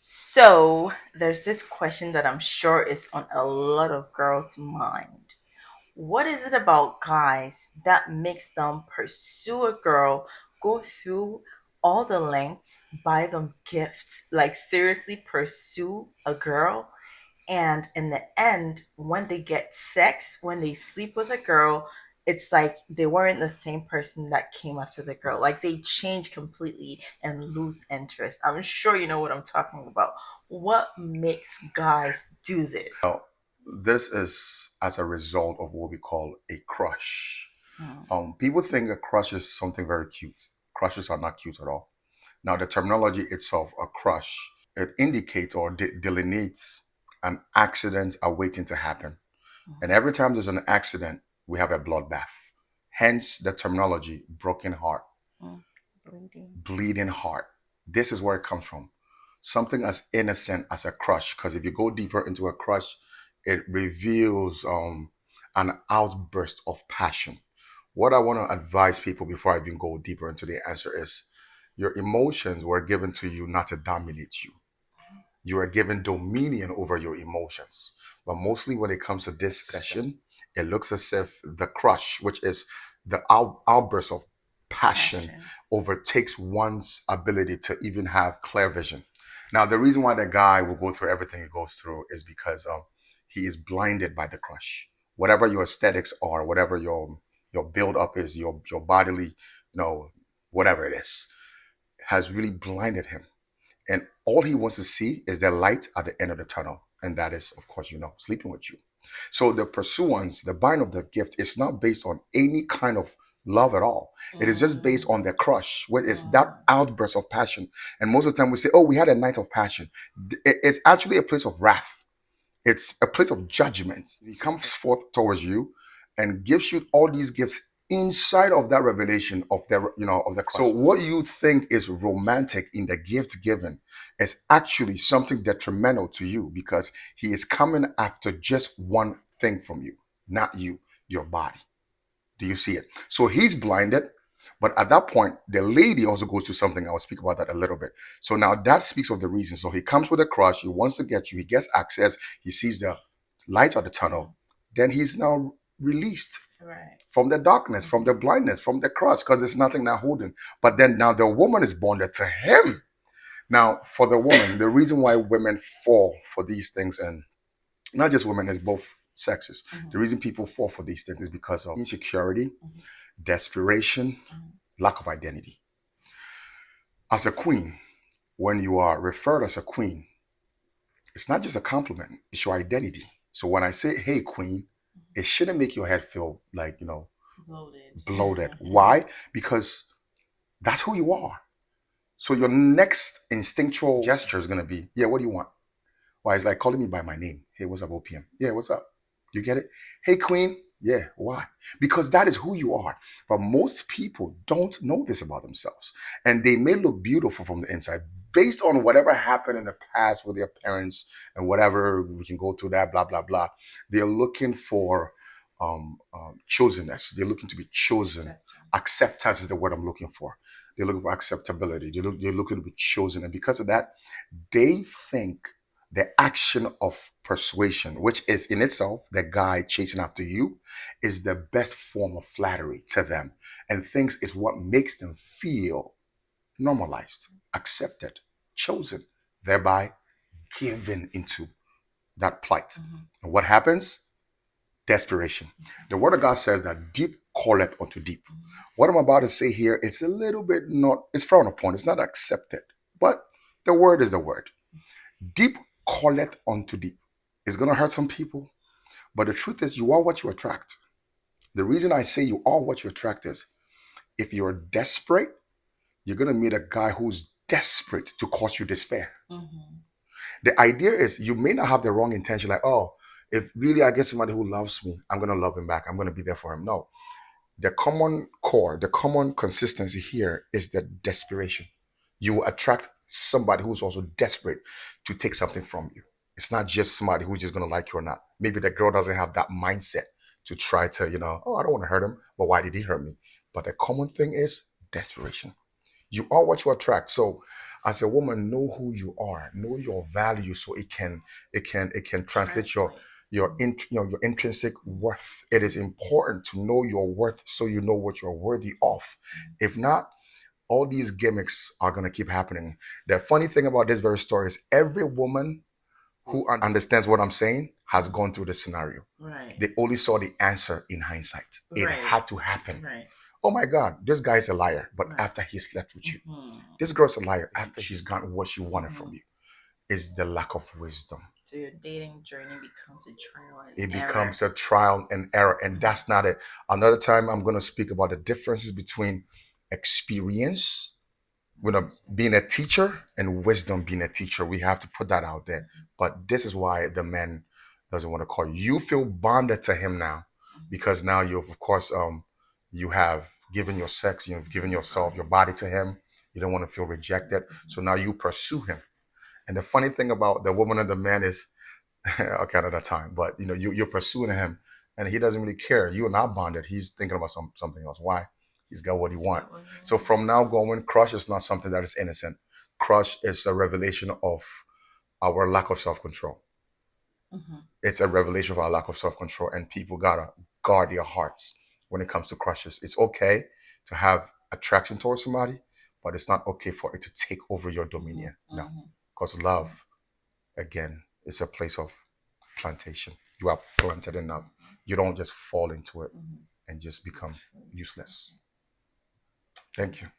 So there's this question that I'm sure is on a lot of girls' mind. What is it about guys that makes them pursue a girl, go through all the lengths, buy them gifts, like seriously pursue a girl, and in the end, when they get sex, when they sleep with a girl, it's like they weren't the same person that came after the girl. Like they change completely and lose interest. I'm sure you know what I'm talking about. What makes guys do this? Now, this is as a result of what we call a crush. Mm, People think a crush is something very cute. Crushes are not cute at all. Now, the terminology itself, a crush, it indicates or delineates an accident awaiting to happen. And mm, every time there's an accident, we have a bloodbath. Hence the terminology broken heart, mm. Bleeding. bleeding heart. This is where it comes from. Something as innocent as a crush, because if you go deeper into a crush, it reveals an outburst of passion. What I want to advise people before I even go deeper into the answer is your emotions were given to you not to dominate you. You are given dominion over your emotions. But mostly when it comes to this session, it looks as if the crush, which is the outburst of passion, Passion. overtakes one's ability to even have clear vision. Now, the reason why the guy will go through everything he goes through is because he is blinded by the crush. Whatever your aesthetics are, whatever your build up is, your bodily, whatever it is, has really blinded him, and all he wants to see is the light at the end of the tunnel. And that is, of course, sleeping with you. So the pursuance, the buying of the gift is not based on any kind of love at all. It is just based on the crush, where it's that Mm. outburst of passion. And most of the time we say, oh, we had a night of passion. It's actually a place of wrath. It's a place of judgment. He comes forth towards you and gives you all these gifts inside of that revelation of the crush. So what you think is romantic in the gift given is actually something detrimental to you, because he is coming after just one thing from you, not you, your body. Do you see it? So he's blinded. But at that point, the lady also goes through something. I'll speak about that a little bit. So now that speaks of the reason. So he comes with a crush. He wants to get you. He gets access. He sees the light of the tunnel. Then he's now released Right. from the darkness, from the blindness, from the crush, because there's nothing now holding. But then now the woman is bonded to him. Now, for the woman, the reason why women fall for these things, and not just women, it's both sexes. The reason people fall for these things is because of insecurity, desperation, lack of identity. As a queen, when you are referred as a queen, it's not just a compliment, it's your identity. So when I say, hey, queen, it shouldn't make your head feel like, Bloated. bloated. Why? Because that's who you are. So your next instinctual gesture is going to be, yeah, what do you want? Why? It's like calling me by my name. Hey, what's up, OPM? Yeah, what's up? You get it? Hey, queen. Yeah, why? Because that is who you are. But most people don't know this about themselves. And they may look beautiful from the inside based on whatever happened in the past with their parents and whatever. We can go through that, blah, blah, blah. They're looking for chosenness. They're looking to be chosen. Acceptance is the word I'm looking for. They're looking for acceptability. They're looking to be chosen. And because of that, they think the action of persuasion, which is in itself the guy chasing after you, is the best form of flattery to them, and thinks is what makes them feel normalized, accepted, chosen, thereby given into that plight. And what happens? Desperation. The word of God says that deep calleth unto deep. What I'm about to say here, it's a little bit not, it's frowned upon, it's not accepted, but the word is the word. Deep calleth unto deep. It's going to hurt some people, but the truth is, you are what you attract. The reason I say you are what you attract is, if you're desperate, you're going to meet a guy who's desperate to cause you despair. Mm-hmm. The idea is, you may not have the wrong intention, like, oh, if really I get somebody who loves me, I'm going to love him back. I'm going to be there for him. No. The common core, the common consistency here is the desperation. You attract somebody who's also desperate to take something from you. It's not just somebody who's just going to like you or not. Maybe the girl doesn't have that mindset to try to, oh, I don't want to hurt him, but why did he hurt me? But the common thing is desperation. You are what you attract. So As a woman, know who you are, know your value, so it can translate your intrinsic worth. It is important to know your worth so you know what you're worthy of. If not, all these gimmicks are going to keep happening. The funny thing about this very story is every woman who understands what I'm saying has gone through this scenario. Right. They only saw the answer in hindsight. It Right. had to happen. Right. Oh my God, this guy's a liar. But Right. after he slept with you, Mhm. this girl's a liar after she's gotten what she wanted from Mhm. you. Is the lack of wisdom. So your dating journey becomes a trial and It error. becomes a trial and error, and that's not it. Another time, I'm going to speak about the differences between experience, being a teacher, and wisdom being a teacher. We have to put that out there. But this is why the man doesn't want to call you. You feel bonded to him now because now you've, of course, you have given your sex, you've given yourself, your body to him. You don't want to feel rejected. So now you pursue him. And the funny thing about the woman and the man is, okay, at that time, but you're pursuing him, and he doesn't really care. You are not bonded. He's thinking about something else. Why? He's got what he wants. So from now going, crush is not something that is innocent. Crush is a revelation of our lack of self control. Mhm. It's a revelation of our lack of self control, and people gotta guard their hearts when it comes to crushes. It's okay to have attraction towards somebody, but it's not okay for it to take over your dominion. No, because love, again, is a place of plantation. You are planted enough. You don't just fall into it and just become useless. Thank you.